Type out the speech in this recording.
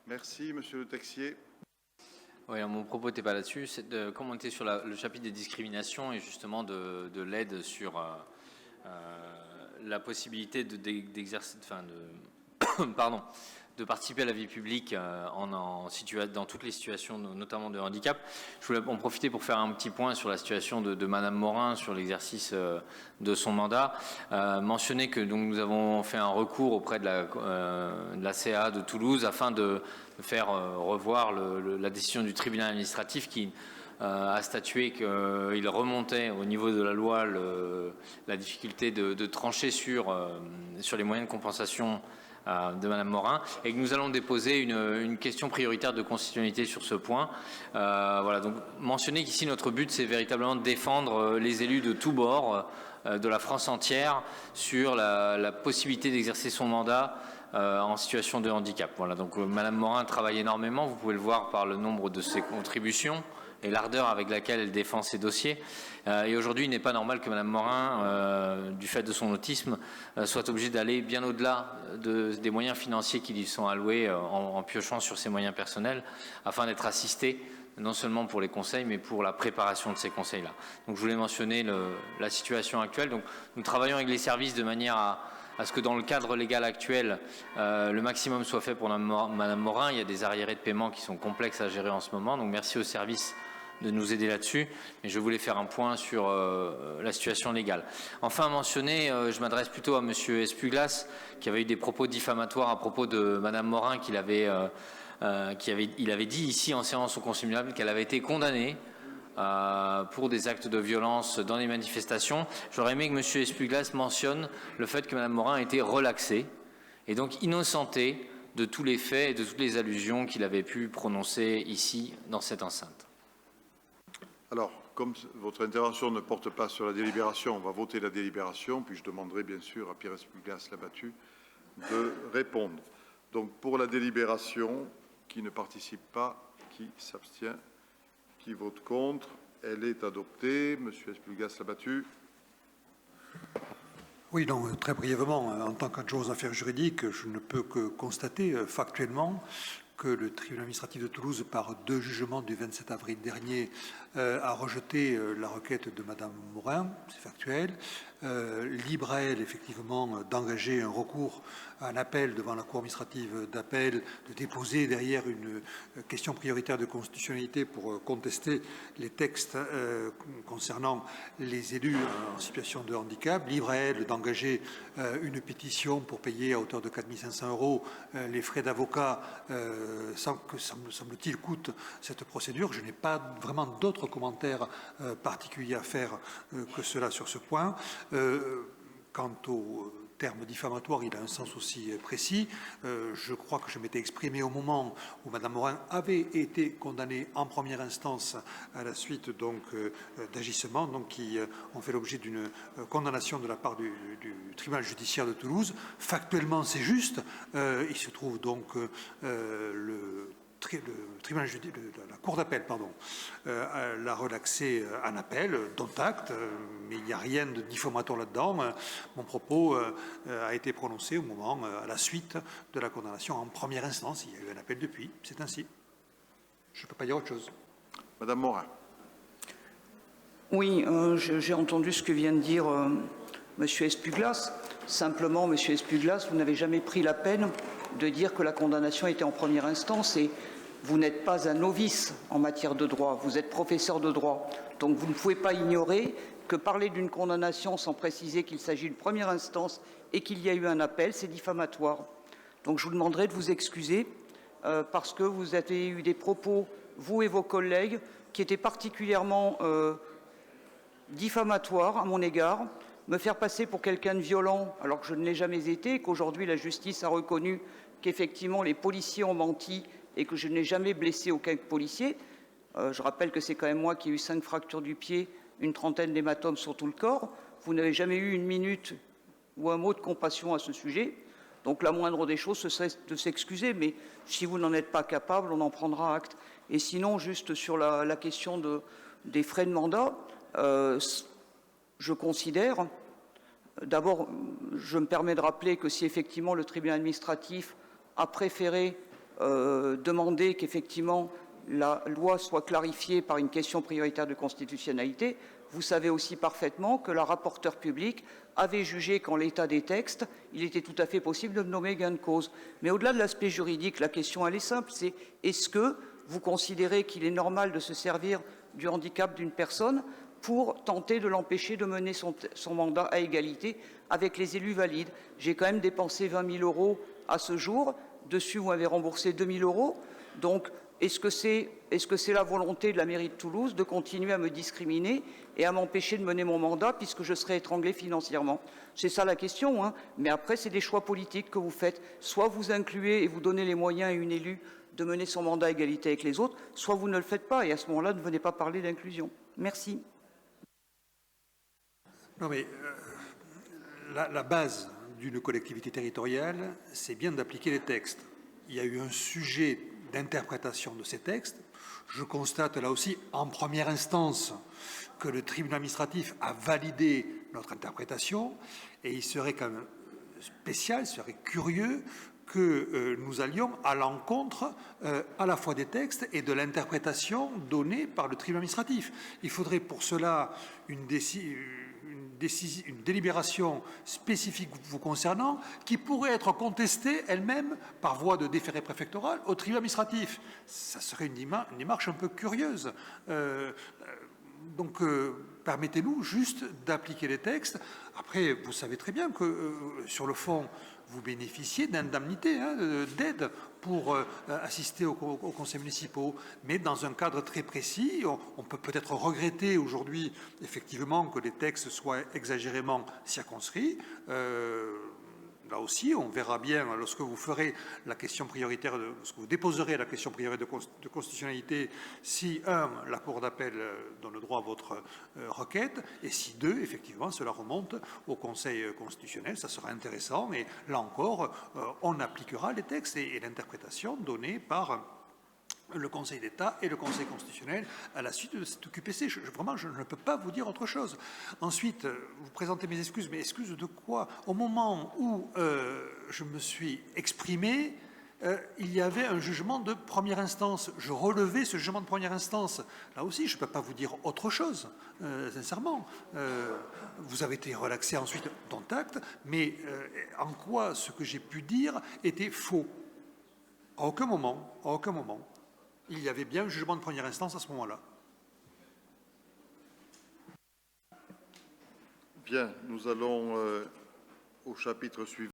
Merci, Monsieur Le Texier. Oui, alors mon propos n'était pas là-dessus, c'est de commenter sur le chapitre des discriminations et justement de l'aide sur la possibilité d'exercer, pardon, de participer à la vie publique dans toutes les situations, notamment de handicap. Je voulais en profiter pour faire un petit point sur la situation de Madame Morin, sur l'exercice de son mandat. Mentionner que donc nous avons fait un recours auprès de la CA de Toulouse afin de faire revoir la décision du tribunal administratif qui a statué qu'il remontait au niveau de la loi la difficulté de trancher sur les moyens de compensation de Madame Morin, et que nous allons déposer une question prioritaire de constitutionnalité sur ce point. Voilà, donc mentionner qu'ici notre but c'est véritablement de défendre les élus de tous bords de la France entière sur la possibilité d'exercer son mandat en situation de handicap. Voilà, donc Madame Morin travaille énormément, vous pouvez le voir par le nombre de ses contributions et l'ardeur avec laquelle elle défend ses dossiers. Et aujourd'hui, il n'est pas normal que Madame Morin, du fait de son autisme, soit obligée d'aller bien au-delà des moyens financiers qui lui sont alloués en piochant sur ses moyens personnels, afin d'être assistée non seulement pour les conseils, mais pour la préparation de ces conseils-là. Donc je voulais mentionner la situation actuelle. Donc nous travaillons avec les services de manière à ce que dans le cadre légal actuel, le maximum soit fait pour Madame Morin. Il y a des arriérés de paiement qui sont complexes à gérer en ce moment. Donc merci aux services de nous aider là-dessus. Mais je voulais faire un point sur la situation légale. Enfin, mentionner, je m'adresse plutôt à Monsieur Espuglas, qui avait eu des propos diffamatoires à propos de Madame Morin, il avait dit ici en séance au consignable qu'elle avait été condamnée pour des actes de violence dans les manifestations. J'aurais aimé que M. Espuglas mentionne le fait que Mme Morin a été relaxée et donc innocentée de tous les faits et de toutes les allusions qu'il avait pu prononcer ici dans cette enceinte. Alors, comme votre intervention ne porte pas sur la délibération, on va voter la délibération, puis je demanderai bien sûr à Pierre Espuglas Labattu de répondre. Donc, pour la délibération, qui ne participe pas, qui s'abstient, qui vote contre, elle est adoptée. Monsieur Espuglas Labattu. Oui, donc très brièvement, en tant qu'adjoint aux affaires juridiques, je ne peux que constater factuellement que le tribunal administratif de Toulouse, par 2 jugements du 27 avril dernier, a rejeté la requête de Madame Morin, c'est factuel. Libre à elle, effectivement, d'engager un recours, un appel devant la Cour administrative d'appel, de déposer derrière une question prioritaire de constitutionnalité pour contester les textes concernant les élus en situation de handicap. Libre à elle d'engager une pétition pour payer à hauteur de 4 500 € les frais d'avocat sans que, semble-t-il, coûte cette procédure. Je n'ai pas vraiment d'autres commentaires particuliers à faire que cela sur ce point. Quant au terme diffamatoire, il a un sens aussi précis. Je crois que je m'étais exprimé au moment où Mme Morin avait été condamnée en première instance à la suite donc d'agissements qui ont fait l'objet d'une condamnation de la part du tribunal judiciaire de Toulouse. Factuellement, c'est juste. Il se trouve donc le tribunal la Cour d'appel, l'a relaxé en appel, dont acte, mais il n'y a rien de diffamatoire là-dedans. Mon propos a été prononcé au moment, à la suite de la condamnation en première instance. Il y a eu un appel depuis, c'est ainsi. Je ne peux pas dire autre chose. Madame Morin. Oui, j'ai entendu ce que vient de dire Monsieur Espuglas. Simplement, Monsieur Espuglas, vous n'avez jamais pris la peine de dire que la condamnation était en première instance et vous n'êtes pas un novice en matière de droit, vous êtes professeur de droit. Donc vous ne pouvez pas ignorer que parler d'une condamnation sans préciser qu'il s'agit de première instance et qu'il y a eu un appel, c'est diffamatoire. Donc je vous demanderai de vous excuser parce que vous avez eu des propos, vous et vos collègues, qui étaient particulièrement diffamatoires à mon égard. Me faire passer pour quelqu'un de violent alors que je ne l'ai jamais été, et qu'aujourd'hui la justice a reconnu qu'effectivement les policiers ont menti et que je n'ai jamais blessé aucun policier. Je rappelle que c'est quand même moi qui ai eu 5 fractures du pied, une trentaine d'hématomes sur tout le corps. Vous n'avez jamais eu une minute ou un mot de compassion à ce sujet. Donc la moindre des choses, ce serait de s'excuser, mais si vous n'en êtes pas capable, on en prendra acte. Et sinon, juste sur la question des frais de mandat, je considère, d'abord, je me permets de rappeler que si effectivement le tribunal administratif a préféré demander qu'effectivement la loi soit clarifiée par une question prioritaire de constitutionnalité, vous savez aussi parfaitement que la rapporteure publique avait jugé qu'en l'état des textes, il était tout à fait possible de nommer gain de cause. Mais au-delà de l'aspect juridique, la question elle est simple, c'est est-ce que vous considérez qu'il est normal de se servir du handicap d'une personne pour tenter de l'empêcher de mener son mandat à égalité avec les élus valides? J'ai quand même dépensé 20 000 € à ce jour. Dessus, vous m'avez remboursé 2 000 €. Donc, est-ce que c'est la volonté de la mairie de Toulouse de continuer à me discriminer et à m'empêcher de mener mon mandat puisque je serai étranglé financièrement? C'est ça la question, hein. Mais après, c'est des choix politiques que vous faites. Soit vous incluez et vous donnez les moyens à une élue de mener son mandat à égalité avec les autres, soit vous ne le faites pas. Et à ce moment-là, ne venez pas parler d'inclusion. Merci. Non, mais la base d'une collectivité territoriale, c'est bien d'appliquer les textes. Il y a eu un sujet d'interprétation de ces textes. Je constate là aussi, en première instance, que le tribunal administratif a validé notre interprétation, et il serait quand même spécial, il serait curieux que nous allions à l'encontre à la fois des textes et de l'interprétation donnée par le tribunal administratif. Il faudrait pour cela une délibération spécifique vous concernant qui pourrait être contestée elle-même par voie de déféré préfectoral au tribunal administratif. Ça serait une démarche un peu curieuse. Donc, permettez-nous juste d'appliquer les textes. Après, vous savez très bien que, sur le fond, vous bénéficiez d'indemnités, d'aide pour assister aux conseils municipaux, mais dans un cadre très précis. On peut peut-être regretter aujourd'hui, effectivement, que les textes soient exagérément circonscrits. Là aussi, on verra bien lorsque vous ferez la question prioritaire, lorsque vous déposerez la question prioritaire de constitutionnalité, si, un, la Cour d'appel donne droit à votre requête, et si, deux, effectivement, cela remonte au Conseil constitutionnel. Ça sera intéressant, mais là encore, on appliquera les textes et l'interprétation donnée par le Conseil d'État et le Conseil constitutionnel à la suite de cette QPC. Vraiment, je ne peux pas vous dire autre chose. Ensuite, vous présentez mes excuses, mais excuses de quoi? Au moment où je me suis exprimé, il y avait un jugement de première instance. Je relevais ce jugement de première instance. Là aussi, je ne peux pas vous dire autre chose, sincèrement. Vous avez été relaxé ensuite, dont acte, mais en quoi ce que j'ai pu dire était faux? À aucun moment, à aucun moment. Il y avait bien un jugement de première instance à ce moment-là. Bien, nous allons au chapitre suivant.